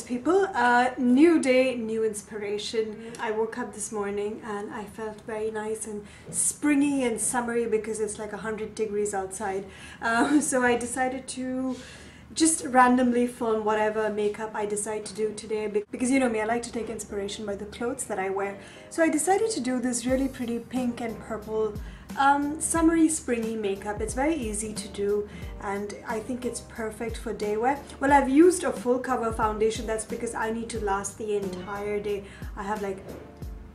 people. New day, new inspiration. I woke up this morning and I felt very nice and springy and summery because it's like 100 degrees outside. So I decided to just randomly film whatever makeup I decide to do today, because you know me, I like to take inspiration by the clothes that I wear. So I decided to do this really pretty pink and purple summery springy makeup. It's very easy to do and I think it's perfect for day wear. Well, I've used a full cover foundation. That's because I need to last the entire day. I have like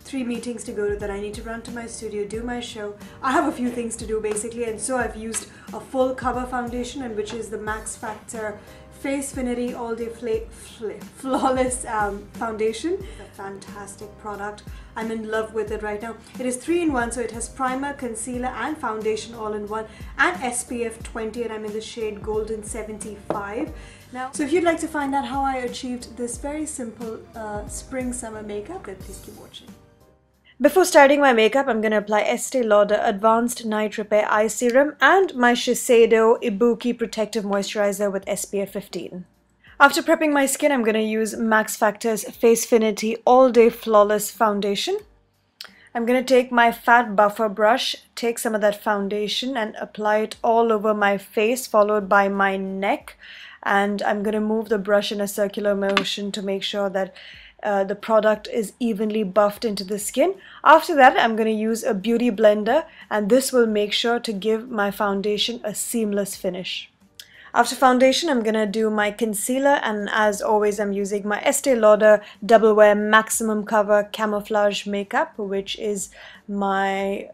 3 meetings to go to, that I need to run to my studio, do my show. I have a few things to do basically, and so I've used a full cover foundation, and which is the Maxfactor Facefinity All Day Flawless foundation. It's a fantastic product. I'm in love with it right now. It is 3-in-1, so it has primer, concealer and foundation all in one, and SPF 20, and I'm in the shade Golden 75. Now, so if you'd like to find out how I achieved this very simple spring summer makeup, then please keep watching. Before starting my makeup, I'm going to apply Estee Lauder Advanced Night Repair Eye Serum and my Shiseido Ibuki Protective Moisturizer with SPF 15. After prepping my skin, I'm going to use Maxfactor's Facefinity All Day Flawless Foundation. I'm going to take my fat buffer brush, take some of that foundation and apply it all over my face, followed by my neck. And I'm going to move the brush in a circular motion to make sure that the product is evenly buffed into the skin. After that, I'm going to use a beauty blender, and this will make sure to give my foundation a seamless finish. After foundation, I'm going to do my concealer, and as always, I'm using my Estee Lauder Double Wear Maximum Cover Camouflage Makeup, which is my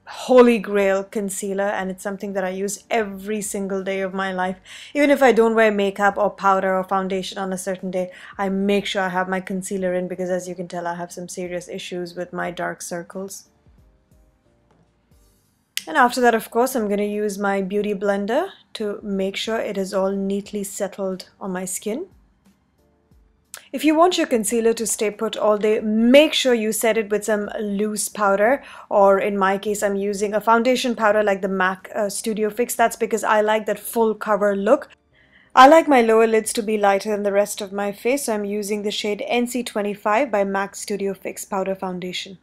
holy grail concealer, and it's something that I use every single day of my life. Even if I don't wear makeup or powder or foundation on a certain day, I make sure I have my concealer in, because as you can tell, I have some serious issues with my dark circles. And after that, of course, I'm going to use my beauty blender to make sure it is all neatly settled on my skin. If you want your concealer to stay put all day, make sure you set it with some loose powder, or in my case, I'm using a foundation powder like the MAC Studio Fix. That's because I like that full cover look. I like my lower lids to be lighter than the rest of my face, so I'm using the shade NC25 by MAC Studio Fix Powder Foundation.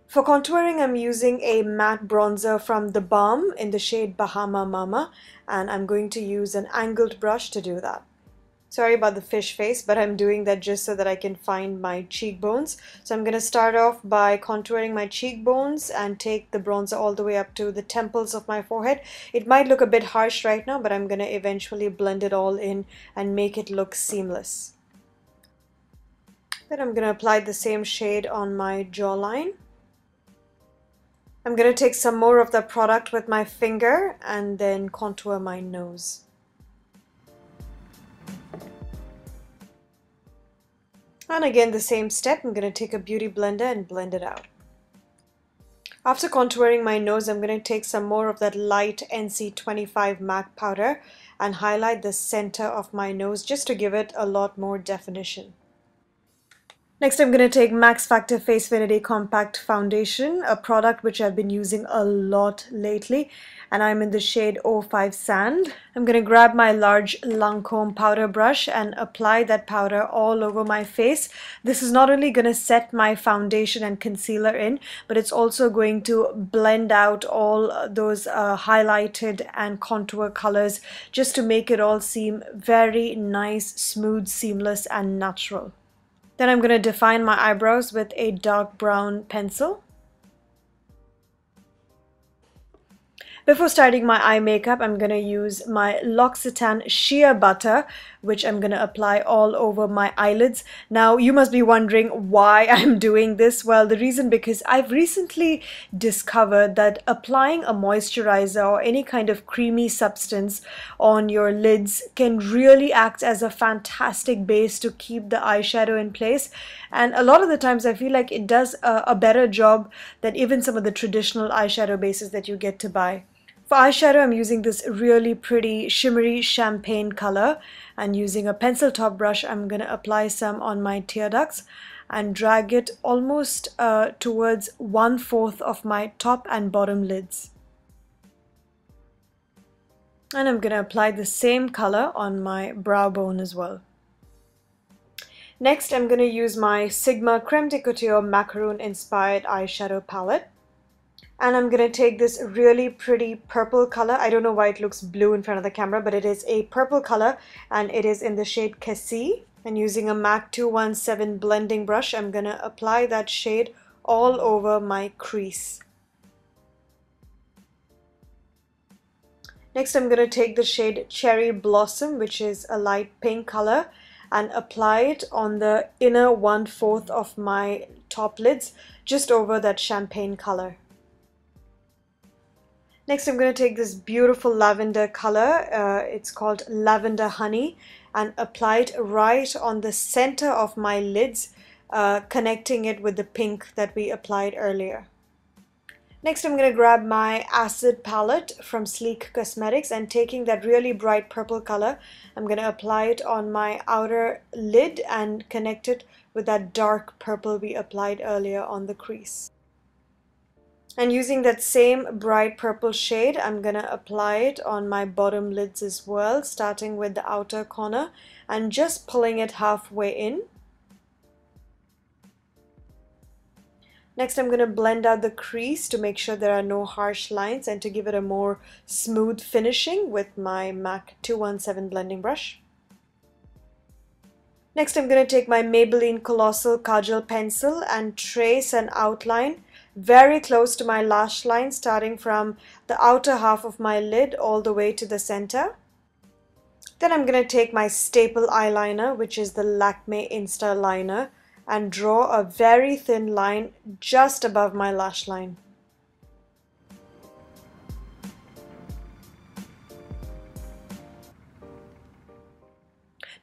For contouring, I'm using a matte bronzer from the Balm in the shade Bahama Mama, and I'm going to use an angled brush to do that. Sorry about the fish face, but I'm doing that just so that I can find my cheekbones. So I'm going to start off by contouring my cheekbones and take the bronzer all the way up to the temples of my forehead. It might look a bit harsh right now, but I'm going to eventually blend it all in and make it look seamless. Then I'm going to apply the same shade on my jawline. I'm going to take some more of the product with my finger and then contour my nose. And again, the same step, I'm going to take a beauty blender and blend it out. After contouring my nose, I'm going to take some more of that light NC25 MAC powder and highlight the center of my nose just to give it a lot more definition. Next, I'm going to take Maxfactor Facefinity Compact Foundation, a product which I've been using a lot lately, and I'm in the shade 05 Sand. I'm going to grab my large Lancome powder brush and apply that powder all over my face. This is not only going to set my foundation and concealer in, but it's also going to blend out all those highlighted and contour colors, just to make it all seem very nice, smooth, seamless, and natural. Then I'm going to define my eyebrows with a dark brown pencil. Before starting my eye makeup, I'm going to use my L'Occitane Shea Butter, which I'm going to apply all over my eyelids. Now, you must be wondering why I'm doing this. Well, the reason because I've recently discovered that applying a moisturizer or any kind of creamy substance on your lids can really act as a fantastic base to keep the eyeshadow in place. And a lot of the times I feel like it does a better job than even some of the traditional eyeshadow bases that you get to buy. For eyeshadow, I'm using this really pretty shimmery champagne color, and using a pencil top brush, I'm going to apply some on my tear ducts and drag it almost towards 1/4 of my top and bottom lids. And I'm going to apply the same color on my brow bone as well. Next, I'm going to use my Sigma Creme de Couture Macaron inspired eyeshadow palette. And I'm going to take this really pretty purple color. I don't know why it looks blue in front of the camera, but it is a purple color and it is in the shade Cassis. And using a MAC 217 blending brush, I'm going to apply that shade all over my crease. Next, I'm going to take the shade Cherry Blossom, which is a light pink color, and apply it on the inner 1/4 of my top lids, just over that champagne color. Next, I'm going to take this beautiful lavender color, it's called Lavender Honey, and apply it right on the center of my lids, connecting it with the pink that we applied earlier. Next, I'm going to grab my Acid palette from Sleek Cosmetics, and taking that really bright purple color, I'm going to apply it on my outer lid and connect it with that dark purple we applied earlier on the crease. And using that same bright purple shade, I'm going to apply it on my bottom lids as well, starting with the outer corner and just pulling it halfway in. Next, I'm going to blend out the crease to make sure there are no harsh lines and to give it a more smooth finishing with my MAC 217 blending brush. Next, I'm going to take my Maybelline Colossal Kajal pencil and trace an outline very close to my lash line, starting from the outer half of my lid all the way to the center. Then I'm going to take my staple eyeliner, which is the Lakme Insta liner, and draw a very thin line just above my lash line.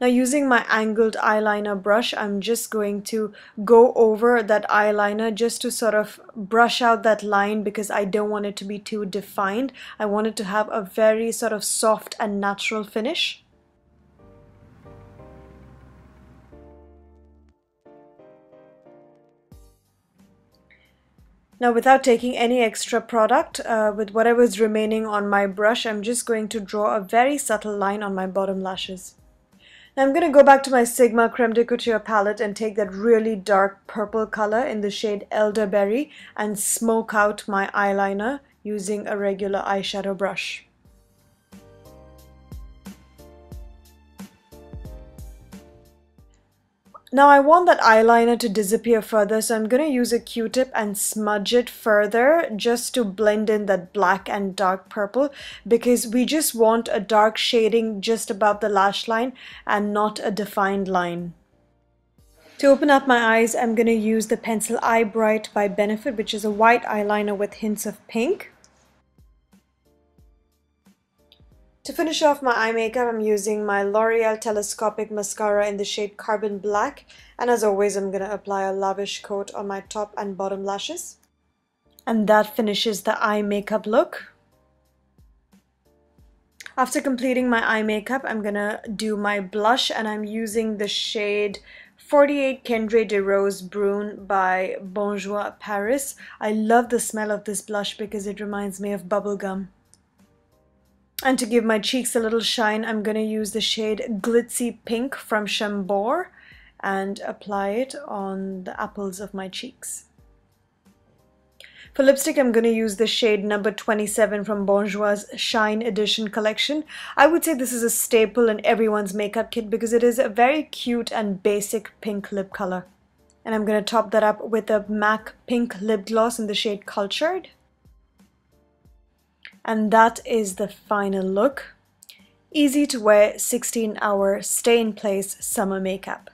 Now, using my angled eyeliner brush, I'm just going to go over that eyeliner just to sort of brush out that line, because I don't want it to be too defined. I want it to have a very sort of soft and natural finish. Now, without taking any extra product, with whatever is remaining on my brush, I'm just going to draw a very subtle line on my bottom lashes. Now, I'm going to go back to my Sigma Creme de Couture palette and take that really dark purple color in the shade Elderberry and smoke out my eyeliner using a regular eyeshadow brush. Now, I want that eyeliner to disappear further, so I'm going to use a Q-tip and smudge it further just to blend in that black and dark purple, because we just want a dark shading just above the lash line and not a defined line. To open up my eyes, I'm going to use the pencil Eye Bright by Benefit, which is a white eyeliner with hints of pink. To finish off my eye makeup, I'm using my L'Oreal Telescopic Mascara in the shade Carbon Black, and as always, I'm going to apply a lavish coat on my top and bottom lashes. And that finishes the eye makeup look. After completing my eye makeup, I'm going to do my blush, and I'm using the shade 48 Cendre de Rose Brune by Bourjois Paris. I love the smell of this blush because it reminds me of bubblegum. And to give my cheeks a little shine, I'm going to use the shade Glitzy Pink from Chambord and apply it on the apples of my cheeks. For lipstick, I'm going to use the shade number 27 from Bourjois' Shine Edition collection. I would say this is a staple in everyone's makeup kit because it is a very cute and basic pink lip color. And I'm going to top that up with a MAC Pink Lip Gloss in the shade Cultured. And that is the final look. Easy to wear 16-hour stay-in-place summer makeup.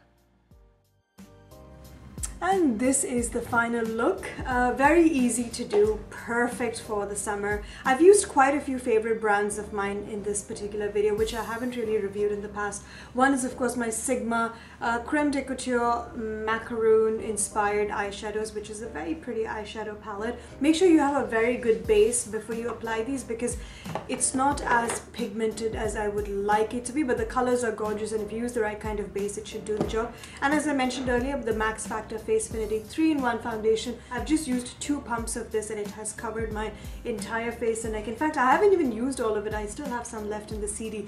And this is the final look. Very easy to do, perfect for the summer. I've used quite a few favorite brands of mine in this particular video, which I haven't really reviewed in the past. One is of course my Sigma Creme de Couture Macaron inspired eyeshadows, which is a very pretty eyeshadow palette. Make sure you have a very good base before you apply these, because it's not as pigmented as I would like it to be, but the colors are gorgeous, and if you use the right kind of base, it should do the job. And as I mentioned earlier, the Maxfactor Facefinity 3-in-1 foundation. I've just used 2 pumps of this and it has covered my entire face and neck. In fact, I haven't even used all of it. I still have some left in the CD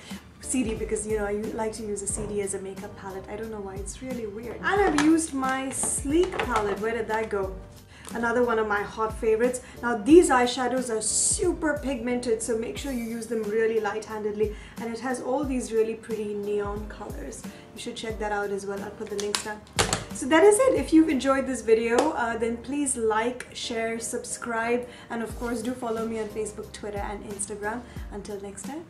because, you know, I like to use a CD as a makeup palette. I don't know why, it's really weird. And I've used my Sleek palette. Where did that go? Another one of my hot favorites. Now these eyeshadows are super pigmented, so make sure you use them really light-handedly, and it has all these really pretty neon colors. You should check that out as well. I'll put the links down. So that is it. If you've enjoyed this video, then please like, share, subscribe, and of course do follow me on Facebook, Twitter and Instagram. Until next time.